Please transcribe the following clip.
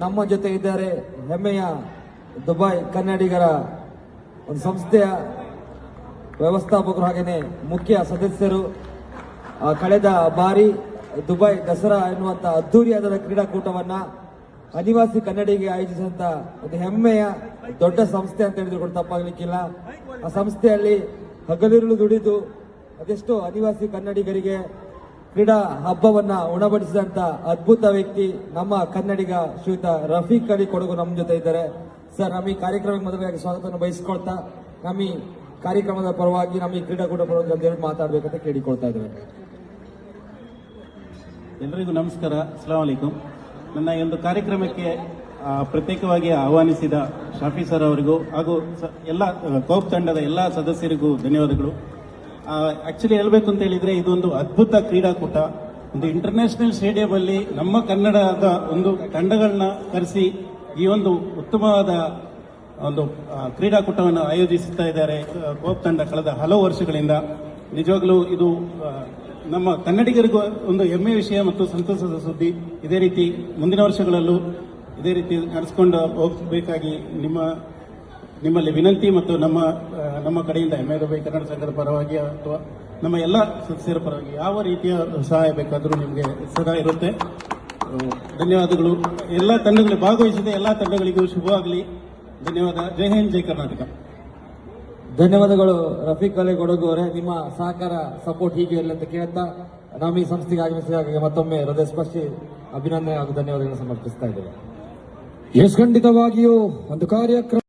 ನಮ್ಮ ಜೊತೆ ಇದ್ದಾರೆ ಹೆಮ್ಮೆಯ ದುಬೈ ಕನ್ನಡಿಗರ ಒಂದು ಸಂಸ್ಥೆಯ ವ್ಯವಸ್ಥಾಪಕರು ಹಾಗೇನೆ ಮುಖ್ಯ ಸದಸ್ಯರು. ಕಳೆದ ಬಾರಿ ದುಬೈ ದಸರಾ ಎನ್ನುವಂತ ಅದ್ದೂರಿಯಾದ ಕ್ರೀಡಾಕೂಟವನ್ನ ಅನಿವಾಸಿ ಕನ್ನಡಿಗೆ ಆಯೋಜಿಸಿದಂತ ಒಂದು ಹೆಮ್ಮೆಯ ದೊಡ್ಡ ಸಂಸ್ಥೆ ಅಂತ ಹೇಳಿದ್ರು ಕೂಡ ತಪ್ಪಾಗ್ಲಿಕ್ಕಿಲ್ಲ. ಆ ಸಂಸ್ಥೆಯಲ್ಲಿ ಹಗಲಿರುಳು ದುಡಿದು ಅದೆಷ್ಟೋ ಅನಿವಾಸಿ ಕನ್ನಡಿಗರಿಗೆ ಕ್ರೀಡಾ ಹಬ್ಬವನ್ನ ಉಣಬಡಿಸಿದಂತ ಅದ್ಭುತ ವ್ಯಕ್ತಿ ನಮ್ಮ ಕನ್ನಡಿಗ ಶ್ರೀಯುತ ರಫೀಕ್ ಅಲಿ ಕೊಡಗು ನಮ್ಮ ಜೊತೆ ಇದ್ದಾರೆ. ಸರ್, ನಮ್ಮ ಈ ಕಾರ್ಯಕ್ರಮಕ್ಕೆ ಮೊದಲಾಗಿ ಸ್ವಾಗತವನ್ನು ಬಯಸಿಕೊಳ್ತಾ ನಮ್ಮ ಈ ಕಾರ್ಯಕ್ರಮದ ಪರವಾಗಿ ನಮ್ಮ ಈ ಕ್ರೀಡಾಕೂಟ ಪರವಾಗಿ ಒಂದೆರಡು ಮಾತಾಡಬೇಕಂತ ಕೇಳಿಕೊಳ್ತಾ ಇದ್ದೇವೆ. ಎಲ್ಲರಿಗೂ ನಮಸ್ಕಾರ, ಅಸ್ಲಾಂ ವಲೈಕುಂ. ನನ್ನ ಈ ಒಂದು ಕಾರ್ಯಕ್ರಮಕ್ಕೆ ಪ್ರತ್ಯೇಕವಾಗಿ ಆಹ್ವಾನಿಸಿದ ಶಾಫಿ ಸರ್ ಅವರಿಗೂ ಹಾಗೂ ಎಲ್ಲ ಕೋಪ್ ತಂಡದ ಎಲ್ಲ ಸದಸ್ಯರಿಗೂ ಧನ್ಯವಾದಗಳು. ಆಕ್ಚುಲಿ ಹೇಳಬೇಕು ಅಂತ ಹೇಳಿದ್ರೆ ಇದೊಂದು ಅದ್ಭುತ ಕ್ರೀಡಾಕೂಟ. ಒಂದು ಇಂಟರ್ನ್ಯಾಷನಲ್ ಸ್ಟೇಡಿಯಂ ಅಲ್ಲಿ ನಮ್ಮ ಕನ್ನಡದ ಒಂದು ತಂಡಗಳನ್ನ ಕರೆಸಿ ಈ ಒಂದು ಉತ್ತಮವಾದ ಒಂದು ಕ್ರೀಡಾಕೂಟವನ್ನು ಆಯೋಜಿಸುತ್ತಾ ಇದ್ದಾರೆ ಕೋಪ್ ತಂಡ ಕಳೆದ ಹಲವು ವರ್ಷಗಳಿಂದ. ನಿಜವಾಗ್ಲೂ ಇದು ನಮ್ಮ ಕನ್ನಡಿಗರಿಗೂ ಒಂದು ಹೆಮ್ಮೆಯ ವಿಷಯ ಮತ್ತು ಸಂತಸದ ಸುದ್ದಿ. ಇದೇ ರೀತಿ ಮುಂದಿನ ವರ್ಷಗಳಲ್ಲೂ ಇದೇ ರೀತಿ ನಡೆಸಿಕೊಂಡು ಹೋಗಬೇಕಾಗಿ ನಿಮ್ಮಲ್ಲಿ ವಿನಂತಿ ಮತ್ತು ನಮ್ಮ ಕಡೆಯಿಂದ ದುಬೈ ಕನ್ನಡ ಸಂಘದ ಪರವಾಗಿ ಅಥವಾ ನಮ್ಮ ಎಲ್ಲ ಸದಸ್ಯರ ಪರವಾಗಿ ಯಾವ ರೀತಿಯ ಸಹಾಯ ಬೇಕಾದರೂ ನಿಮಗೆ ಸದಾ ಇರುತ್ತೆ. ಧನ್ಯವಾದಗಳು. ಎಲ್ಲ ತಂಡಗಳಿಗೆ ಭಾಗವಹಿಸಿದ ಎಲ್ಲ ತಂಡಗಳಿಗೂ ಶುಭವಾಗಲಿ. ಧನ್ಯವಾದ. ಜೈ ಹಿಂದ್, ಜೈ ಕರ್ನಾಟಕ. ಧನ್ಯವಾದಗಳು ರಫೀಕ್ ಅಲಿ ಕೊಡಗು ಅವರೇ. ನಿಮ್ಮ ಸಹಕಾರ ಸಪೋರ್ಟ್ ಹೀಗೆ ಇರಲಿ ಅಂತ ಕೇಳ್ತಾ ನಾವು ಈ ಸಂಸ್ಥೆಗೆ ಆಗಮಿಸಿದಾಗ ಮತ್ತೊಮ್ಮೆ ಹೃದಯ ಸ್ಪರ್ಶಿ ಅಭಿನಂದನೆ ಹಾಗೂ ಧನ್ಯವಾದಗಳನ್ನು ಸಮರ್ಪಿಸ್ತಾ ಇದ್ದೇವೆ. ಖಂಡಿತವಾಗಿಯೂ ಒಂದು ಕಾರ್ಯಕ್ರಮ